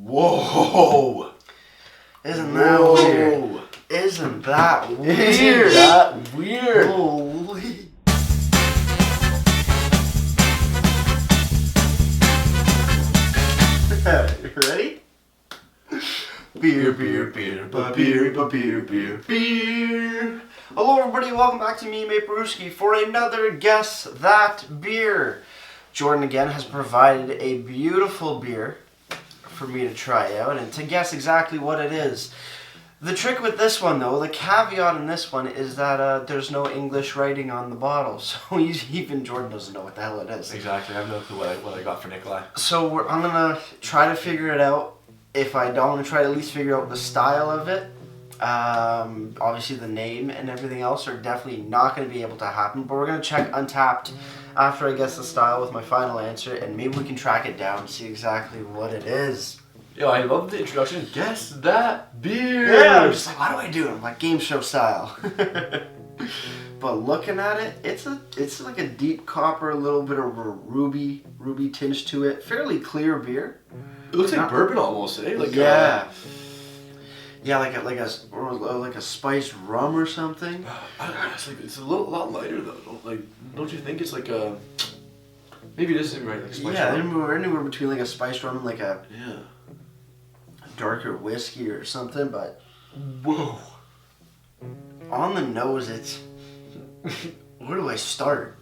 Whoa! Isn't that weird? Isn't that weird? Isn't that weird? Holy. You ready? Beer, beer, beer, beer. Hello everybody, welcome back to me, mate Brewski, for another Guess That Beer. Jordan again has provided a beautiful beer for me to try out and to guess exactly what it is. The trick with this one though, the caveat in this one is that there's no English writing on the bottle, so even Jordan doesn't know what the hell it is. Exactly, I have no clue what I got for Nikolai. So I'm gonna try to figure it out. If I don't, I'm gonna try to at least figure out the style of it. Obviously the name and everything else are definitely not going to be able to happen, but we're going to check Untapped after I guess the style with my final answer, and maybe we can track it down and see exactly what it is. Yo, I love the introduction. Guess that beer. Yeah, I'm just like, what do I do? I'm like game show style. But looking at it, it's like a deep copper, a little bit of a ruby tinge to it. Fairly clear beer. It looks like bourbon almost, eh? Like yeah. Yeah, like a spiced rum or something. It's a lot lighter though. Don't you think it's like a? Maybe it isn't right. Like spiced rum. Anywhere between like a spiced rum and like a darker whiskey or something. But whoa, on the nose, it's. Where do I start?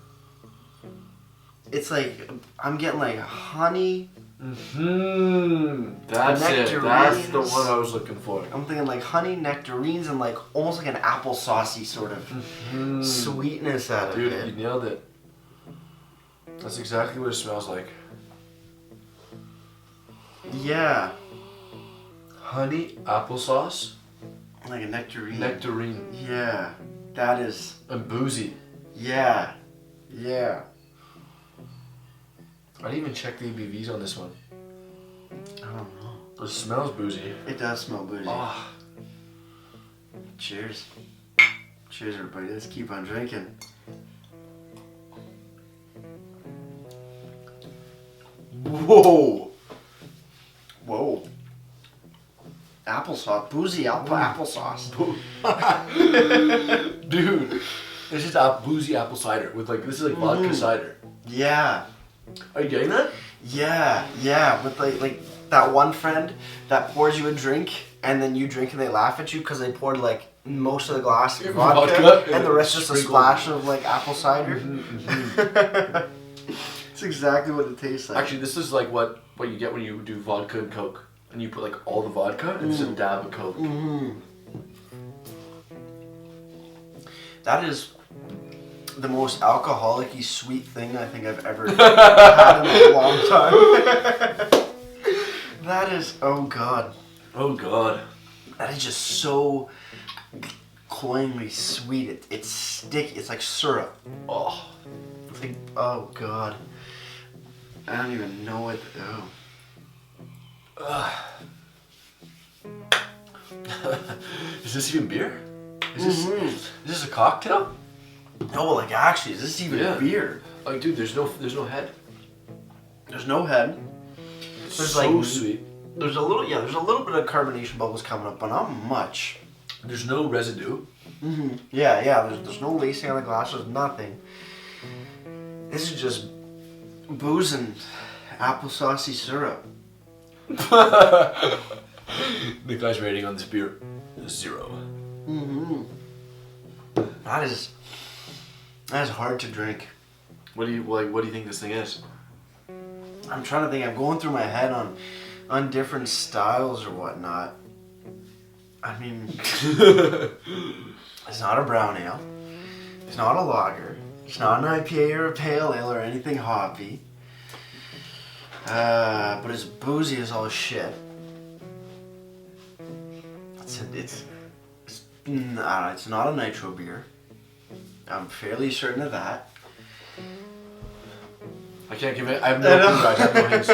It's like I'm getting like honey. That's it. That's the one I was looking for. I'm thinking like honey, nectarines, and like almost like an applesaucey sort of sweetness out of it. Dude, you nailed it. That's exactly what it smells like. Yeah. Honey, applesauce. Like a nectarine. Nectarine. Yeah. That is. And boozy. Yeah. Yeah. I didn't even check the ABVs on this one. I don't know. It smells boozy. It does smell boozy. Oh. Cheers. Cheers, everybody. Let's keep on drinking. Whoa. Whoa. Applesauce. Boozy applesauce. Dude. This is boozy apple cider with like, this is like vodka cider. Yeah. Are you getting that? Yeah. With like that one friend that pours you a drink and then you drink and they laugh at you because they poured like most of the glass of vodka and the rest just a splash of like apple cider. It's exactly what it tastes like. Actually, this is like what you get when you do vodka and Coke. And you put like all the vodka and just a dab of Coke. That is the most alcoholic-y sweet thing I think I've ever had in a long time. That is, oh god. Oh god. That is just so cloyingly sweet. It's sticky. It's like syrup. Oh. It's like, oh god. I don't even know what. Is this even beer? Is this a cocktail? No, like actually, is this even beer? Like, dude, there's no head. There's no head. There's so sweet. There's a little bit of carbonation bubbles coming up, but not much. There's no residue. Yeah. There's no lacing on the glass. There's nothing. This is just booze and applesaucy syrup. Nikolai's rating on this beer is 0. That is hard to drink. What do you think this thing is? I'm trying to think. I'm going through my head on different styles or whatnot. I mean, it's not a brown ale. It's not a lager. It's not an IPA or a pale ale or anything hoppy. But it's boozy as all shit. It's not a nitro beer. I'm fairly certain of that. I can't give it. I have no clue. I have no hints.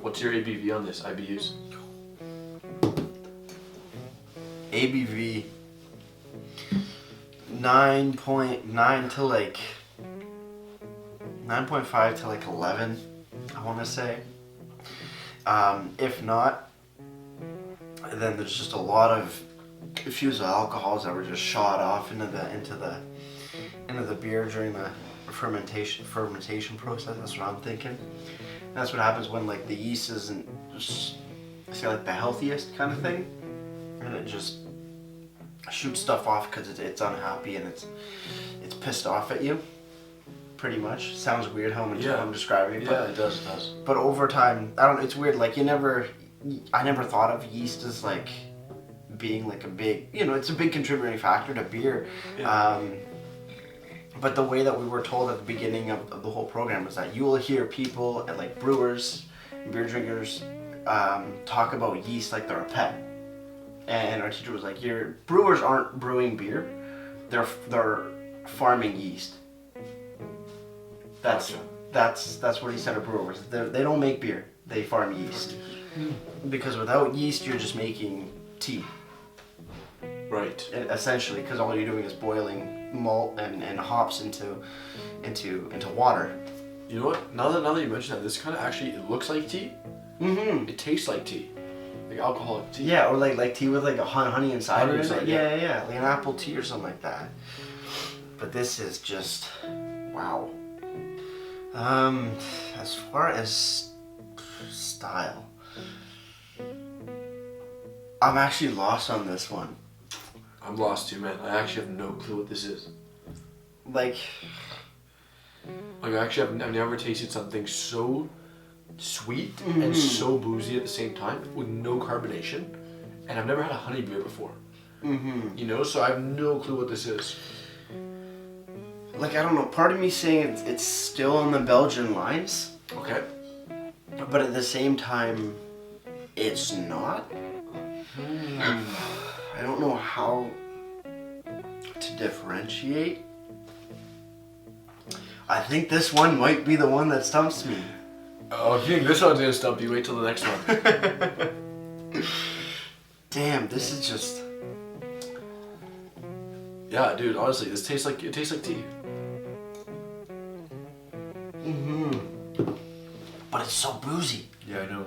What's your ABV on this? IBUs. ABV 9.9 to like 9.5 to like 11, I want to say. If not, then there's just a lot of diffused alcohols that were just shot off into the beer during the fermentation process. That's what I'm thinking. And that's what happens when like the yeast isn't just, say, like the healthiest kind of thing, and it just shoots stuff off because it's unhappy and it's pissed off at you. Pretty much. Sounds weird how I'm describing it. Yeah, it does. But over time, it's weird. Like I never thought of yeast as like being like a big, it's a big contributing factor to beer. Yeah. But the way that we were told at the beginning of the whole program was that you will hear people and like brewers, beer drinkers, talk about yeast like they're a pet. And our teacher was like, "Your brewers aren't brewing beer; they're farming yeast." That's what he said of brewers. They don't make beer; they farm yeast. Because without yeast, you're just making tea. Right. Essentially, because all you're doing is boiling malt and hops into water. You know what? Now that you mention that, this kind of actually, it looks like tea. Mm-hmm. It tastes like tea. Like alcoholic tea. Yeah, or like tea with like a honey inside. Honey inside, yeah, like an apple tea or something like that. But this is just wow. As far as style, I'm actually lost on this one. I'm lost too, man. I actually have no clue what this is. Like I actually I've never tasted something so sweet and so boozy at the same time with no carbonation, and I've never had a honey beer before. Mm-hmm. So I have no clue what this is. Like I don't know. Part of me saying it's still on the Belgian lines, Okay. but at the same time, it's not. I don't know how to differentiate. I think this one might be the one that stumps me. Oh, if you think this one's gonna stump you, wait till the next one. Damn, this is just. Yeah, dude. Honestly, it tastes like tea. But it's so boozy. Yeah, I know.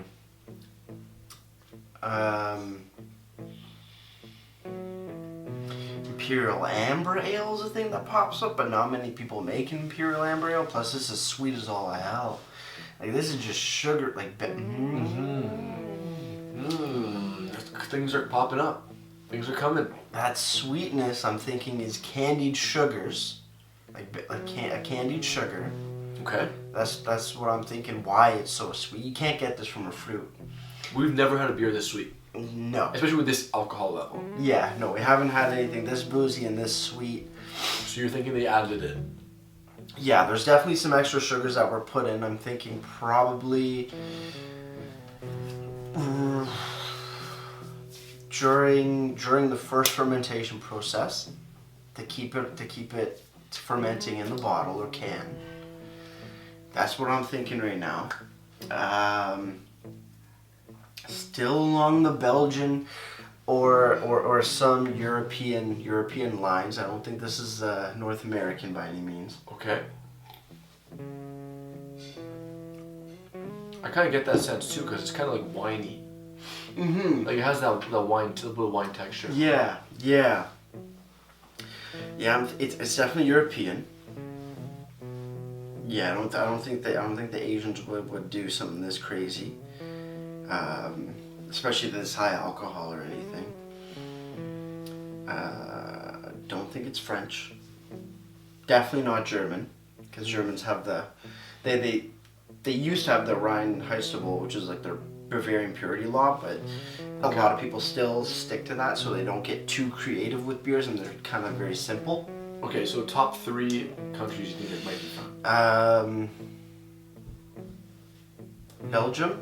Imperial Amber Ale is a thing that pops up, but not many people make Imperial Amber Ale. Plus, this is sweet as all hell. Like this is just sugar. Like Things are popping up. Things are coming. that sweetness. I'm thinking is candied sugars, like a candied sugar. Okay. That's what I'm thinking. Why it's so sweet? You can't get this from a fruit. We've never had a beer this sweet, No. especially with this alcohol level. Yeah, no, we haven't had anything this boozy and this sweet. So you're thinking they added it in? Yeah, there's definitely some extra sugars that were put in. I'm thinking probably during the first fermentation process to keep it fermenting in the bottle or can. That's what I'm thinking right now. Still along the Belgian or some European lines. I don't think this is North American by any means. Okay. I kind of get that sense too, because it's kind of like winey. Mm-hmm. Like it has that wine, a little wine texture. Yeah. It's definitely European. Yeah, I don't think the Asians would do something this crazy, especially this high alcohol or anything. Don't think it's French. Definitely not German, because Germans have they used to have the Reinheitsgebot, which is like their Bavarian purity law, but a lot of people still stick to that, so they don't get too creative with beers, and they're kind of very simple. Okay, so top 3 countries you think it might be from? Belgium,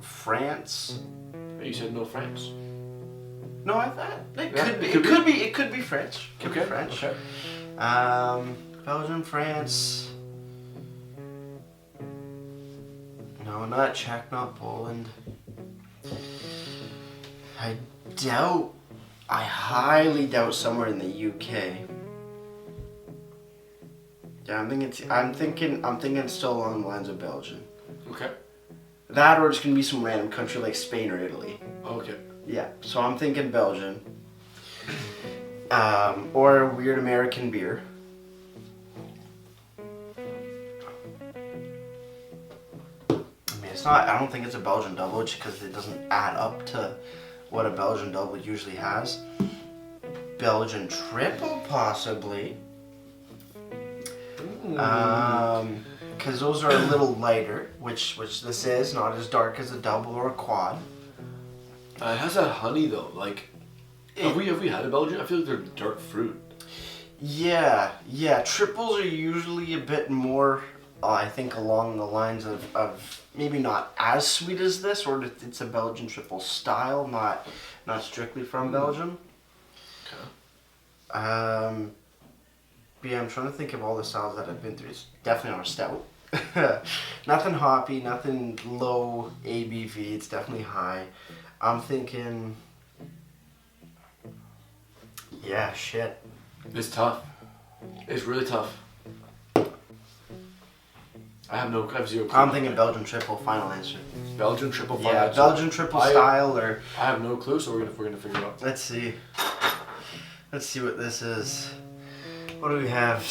France. You said no France. No, it could be French. Could be French. Okay. Belgium, France. No, not Czech, not Poland. I highly doubt somewhere in the UK. Yeah, I'm thinking still along the lines of Belgium. Okay. That or it's gonna be some random country like Spain or Italy. Okay. Yeah, so I'm thinking Belgian. Or a weird American beer. I mean, it's not. I don't think it's a Belgian double just because it doesn't add up to what a Belgian double usually has. Belgian triple, possibly. Because those are a little lighter, which this is not as dark as a double or a quad. It has that honey though. Like, have we had a Belgian? I feel like they're dark fruit. Yeah. Triples are usually a bit more, I think, along the lines of maybe not as sweet as this, or it's a Belgian triple style, not strictly from Belgium. Okay. But yeah, I'm trying to think of all the styles that I've been through. It's definitely not a stout. Nothing hoppy, nothing low ABV. It's definitely high. I'm thinking, yeah, shit. It's tough. It's really tough. I have zero clue. I'm thinking Belgian triple. Final answer. Belgian triple. Yeah, Belgian triple style or. I have no clue, so we're gonna figure it out. Let's see. Let's see what this is. What do we have?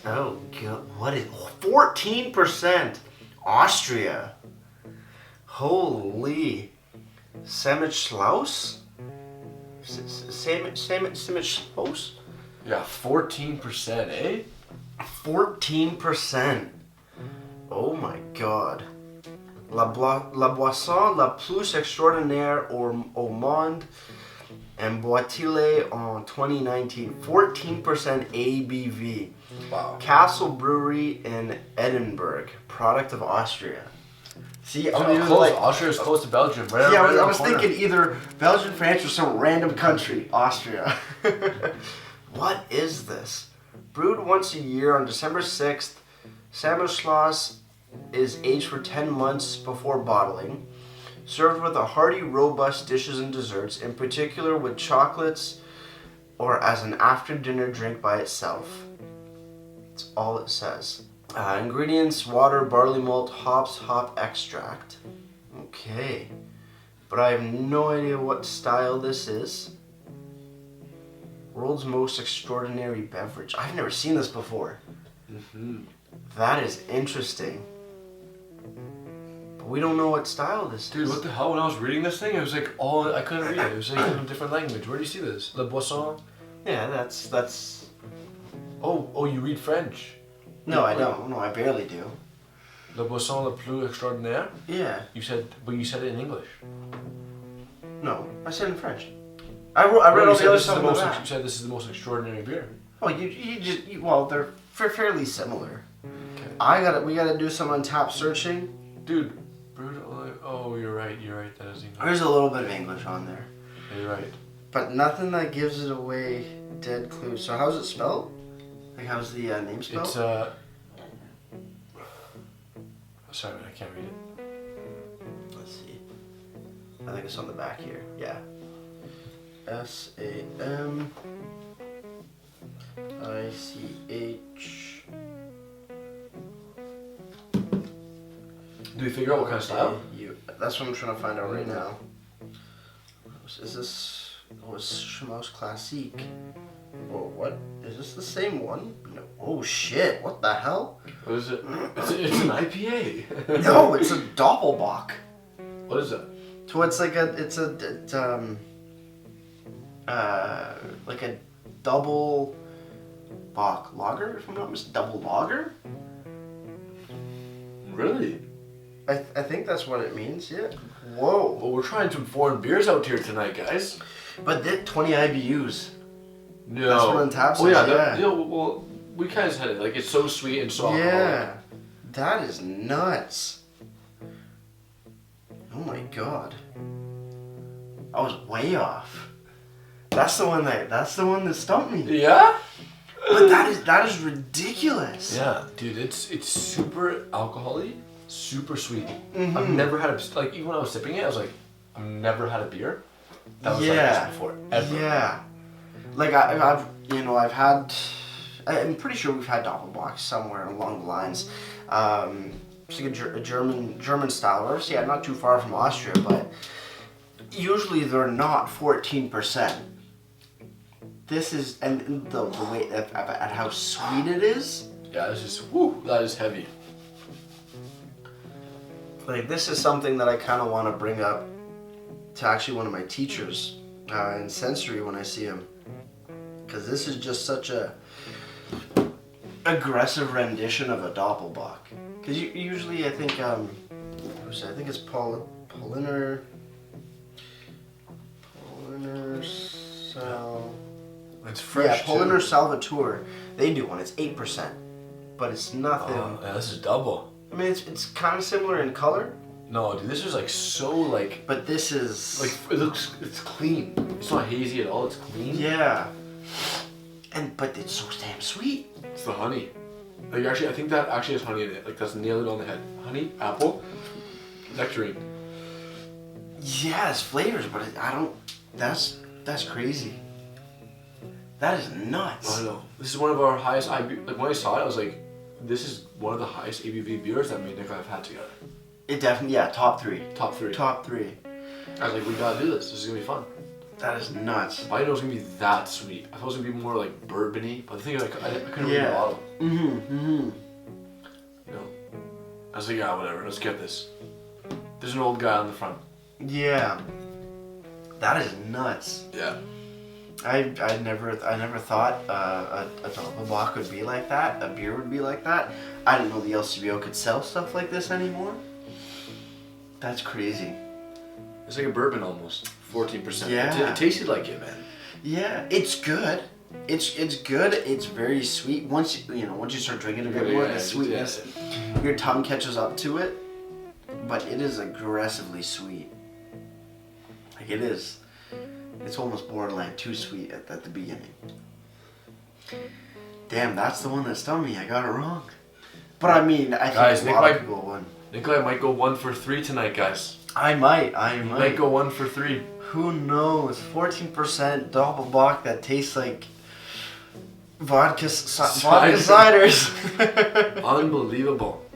Oh god, what is 14%? Austria. Holy. Semischlaus? Semischlaus? Yeah, 14%, eh? 14%. Oh my god. La boisson la plus extraordinaire au monde, emboîtée en 2019. 14% ABV. Wow. Castle Brewery in Edinburgh. Product of Austria. See, Austria is close to Belgium. Right. Yeah, right I was thinking either Belgium, France, or some random country. Austria. What is this? Brewed once a year on December 6th, Semischlaus is aged for 10 months before bottling. Served with a hearty, robust dishes and desserts, in particular with chocolates or as an after-dinner drink by itself. That's all it says. Ingredients: water, barley malt, hops, hop extract. Okay. But I have no idea what style this is. World's most extraordinary beverage. I've never seen this before. Mm-hmm. That is interesting. But we don't know what style this is. Dude, what the hell? When I was reading this thing, it was like I couldn't read it. It was like in a different language. Where do you see this? Le Boisson? Yeah, that's. Oh, you read French? No, I don't. No, I barely do. Le Boisson le plus extraordinaire? Yeah. You said it in English. No, I said in French. I read all the other stuff on the back. You said this is the most extraordinary beer. Oh, well, they're fairly similar. Okay. We gotta do some Untapped searching. Dude, oh, you're right. That is English. There's a little bit of English on there. You're right. But nothing that gives it away dead clue. So how's it spelled? Like, how's the name spelled? It's sorry, I can't read it. Let's see. I think it's on the back here. Yeah. SAMICH. Do we figure out what kind of style? That's what I'm trying to find out right now. Is this? Oh, it's Schmaus Classique. Whoa, what? Is this the same one? No. Oh shit! What the hell? What is it? It's an IPA. No, it's a Doppelbock. What is it? So it's like a double Bock lager, if I'm not mistaken. Double lager? Really? I think that's what it means, yeah. Whoa. Well, we're trying some foreign beers out here tonight, guys. But 20 IBUs. No. That's what Untapped says, yeah. Well, we kind of said it. Like, it's so sweet and so alcoholic. Yeah. That is nuts. Oh my god. I was way off. That's the one that stumped me. Yeah? But that is ridiculous. Yeah, dude, it's super alcoholic, super sweet. Mm-hmm. I've never had even when I was sipping it, I was like, I've never had a beer that was like Yeah. this before, ever. Yeah. Like I've had I'm pretty sure we've had Doppelbock somewhere along the lines. It's like a German style. Or yeah, not too far from Austria, but usually they're not 14%. This is, and the way at how sweet it is. Yeah, this is, whoo, that is heavy. Like, this is something that I kind of want to bring up to actually one of my teachers in sensory when I see him. Because this is just such a aggressive rendition of a Doppelbock. Because usually I think, I think it's Poliner Sal... It's fresh, yeah, Poliner Salvatore. They do one. It's 8%. But it's nothing... yeah, this is double. I mean, it's kind of similar in color. No, dude, this is like so like... But this is... Like, it's clean. It's not hazy at all, it's clean. Yeah. But it's so damn sweet. It's the honey. Like, actually, I think that actually has honey in it. Like, that's nailed it on the head. Honey, apple, nectarine. Yeah, it's flavors, but I don't... That's crazy. That is nuts. I know. This is one of our highest IBU... Like, when I saw it, I was like, this is one of the highest ABV beers that me and Nick have had together. It definitely... Yeah, top 3. Top 3. Top 3. I was like, we gotta do this. This is gonna be fun. That is nuts. I didn't know it was gonna be that sweet. I thought it was gonna be more like bourbon-y, but the thing is, I couldn't read the bottle. You know? I was like, yeah, whatever, let's get this. There's an old guy on the front. Yeah. That is nuts. Yeah. I never thought a Doppelbock would be like that. A beer would be like that. I didn't know the LCBO could sell stuff like this anymore. That's crazy. It's like a bourbon almost. 14%. Yeah. It tasted like it, man. Yeah, it's good. It's good. It's very sweet. Once you start drinking a bit more, the sweetness, your tongue catches up to it. But it is aggressively sweet. Like, it is. It's almost borderline too sweet at the beginning. Damn, that's the one that stumped me. I got it wrong. But I mean, I think a lot of people won. Nikolai might go 1 for 3 tonight, guys. I might. He might go 1 for 3. Who knows? 14% Doppelbock that tastes like vodka ciders. Unbelievable.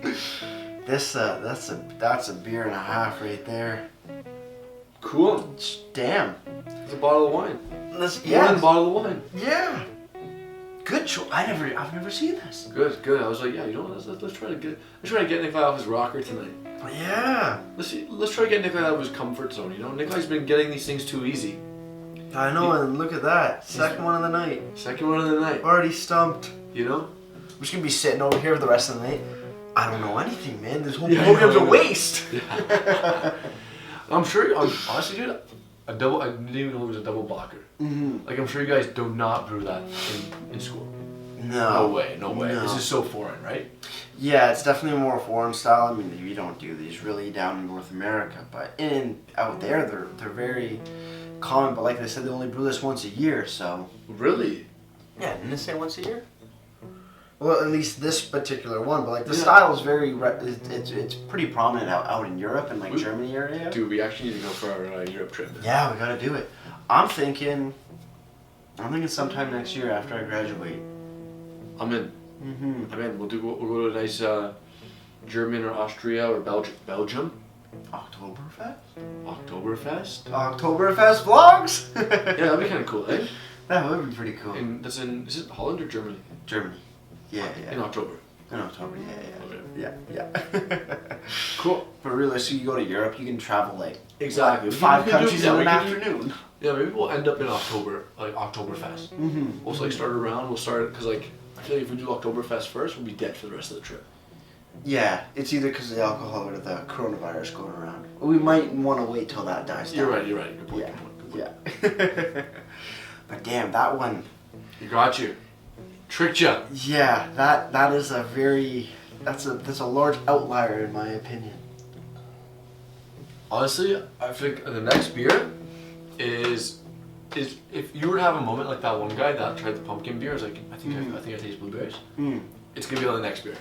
That's a beer and a half right there. Cool. Damn. It's a bottle of wine. Yeah. One bottle of wine. Yeah. Good choice. I've never seen this. Good. I was like, yeah, you know what? Let's try to get Nikolai off his rocker tonight. Yeah. Let's try to get Nikolai out of his comfort zone. You know, Nikolai's been getting these things too easy. I know, and look at that. Second one of the night. Second one of the night. Already stumped. You know? I'm just gonna be sitting over here for the rest of the night. I don't know anything, man. This whole program's a waste. Yeah. I'm sure, honestly, dude, I didn't even know it was a double blocker. Mm-hmm. Like, I'm sure you guys do not brew that in school. No. No way. No. This is so foreign, right? Yeah, it's definitely more foreign style. I mean, we don't do these really down in North America, but out there, they're very common. But like I said, they only brew this once a year, so. Really? Yeah, didn't they say once a year? Well, at least this particular one, but like the style is very, it's pretty prominent out in Europe and like Germany area. Dude, we actually need to go for our Europe trip. Yeah, we gotta do it. I'm thinking sometime next year after I graduate. I'm in. Mm-hmm. I'm in. We'll go to a nice German or Austria or Belgium. Oktoberfest vlogs. Yeah, that'd be kind of cool, eh? That would be pretty cool. Is it Holland or Germany? Germany. Yeah. In October. In October, yeah. Cool. But realistically, you go to Europe, you can travel like exactly 5 countries in an afternoon. Yeah, maybe we'll end up in October, like Oktoberfest. Mm-hmm. We'll like start around. We'll start because like I feel like if we do Oktoberfest first, we'll be dead for the rest of the trip. Yeah, it's either because of the alcohol or the coronavirus going around. We might want to wait till that dies down. You're right. Good point. Yeah. But damn, that one. You got you. Tricked you. Yeah, that is a very that's a large outlier in my opinion. Honestly, I think the next beer is if you were to have a moment like that one guy that tried the pumpkin beer, is like I think I taste blueberries. It's gonna be on the next beer.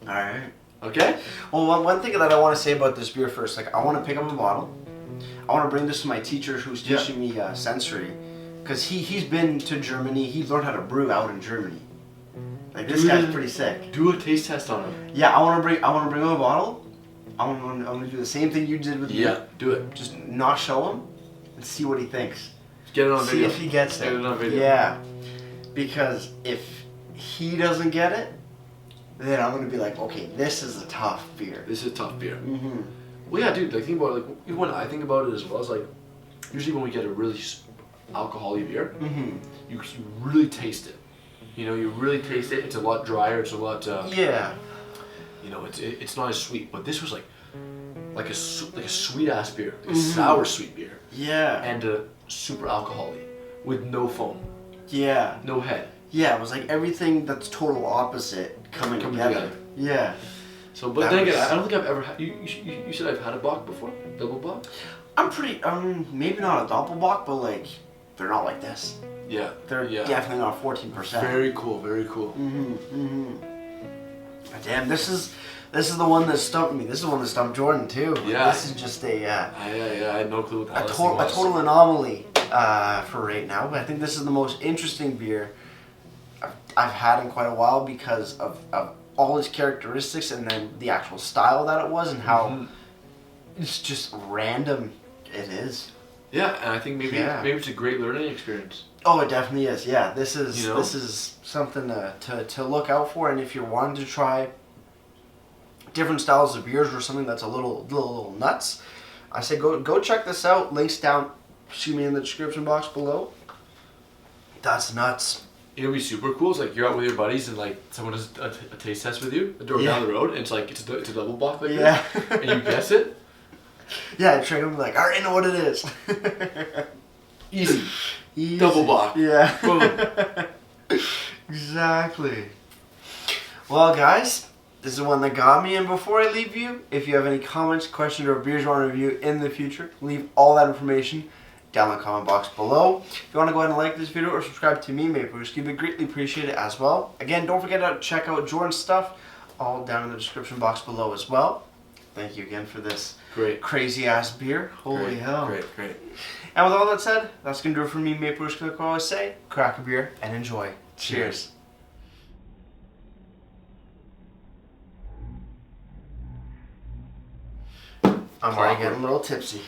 All right. Okay. Well, one thing that I want to say about this beer first, like I want to pick up a bottle. I want to bring this to my teacher who's teaching me sensory, because he's been to Germany. He learned how to brew out in Germany. Like this guy's pretty sick. Do a taste test on him. Yeah, I want to bring him a bottle. I'm gonna do the same thing you did with me. Yeah, do it. Just not show him and see what he thinks. Get it on video. See if he gets it. Get it on video. Yeah, because if he doesn't get it, then I'm gonna be like, okay, this is a tough beer. This is a tough beer. Mm-hmm. Well, yeah, dude. Like think about it. Like even when I think about it as well, it's like usually when we get a really alcohol-y beer, you really taste it. You know, you really taste it. It's a lot drier. It's a lot. Yeah. You know, it's not as sweet. But this was like a sweet ass beer, like a sour sweet beer. Yeah. And a super alcohol-y with no foam. Yeah. No head. Yeah, it was like everything that's total opposite coming together. Yeah. So, but then again, I don't think I've ever had. You said I've had a bock before, double bock. I'm pretty. Maybe not a doppelbock, but like they're not like this. Yeah. They're definitely not 14%. Very cool. Very cool. Damn, this is the one that stumped me. This is the one that stumped Jordan too. Yeah. This is just a. I had no clue what the hell this a was. total anomaly for right now. But I think this is the most interesting beer I've had in quite a while because of all its characteristics and then the actual style that it was and how it's just random it is. Yeah, and I think maybe it's a great learning experience. Oh, it definitely is. Yeah, this is You know? this is something to look out for, and if you're wanting to try different styles of beers or something that's a little nuts, I say go check this out. Links down, in the description box below. That's nuts. It'll be super cool. It's like you're out with your buddies and like someone does a taste test with you, a door down the road, and it's like it's a double bock like this, and you guess it. Yeah, trick them like I already know what it is. Easy. Double bock. Yeah. Boom. Exactly. Well, guys, this is the one that got me. And before I leave you, if you have any comments, questions, or beers you want to review in the future, leave all that information down in the comment box below. If you want to go ahead and like this video or subscribe to me, Maple Whiskey, would greatly appreciate it as well. Again, don't forget to check out Jordan's stuff, all down in the description box below as well. Thank you again for this crazy ass beer. Holy hell. Great. And with all that said, that's going to do it for me, Maple Whiskey, like I always say. Crack a beer and enjoy. Cheers. I'm already getting a little tipsy.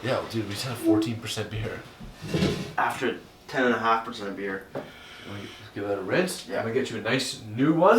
Yeah, well, dude, we just had a 14% beer. After 10.5% beer. Give that a rinse. Yeah. I'm gonna get you a nice new one.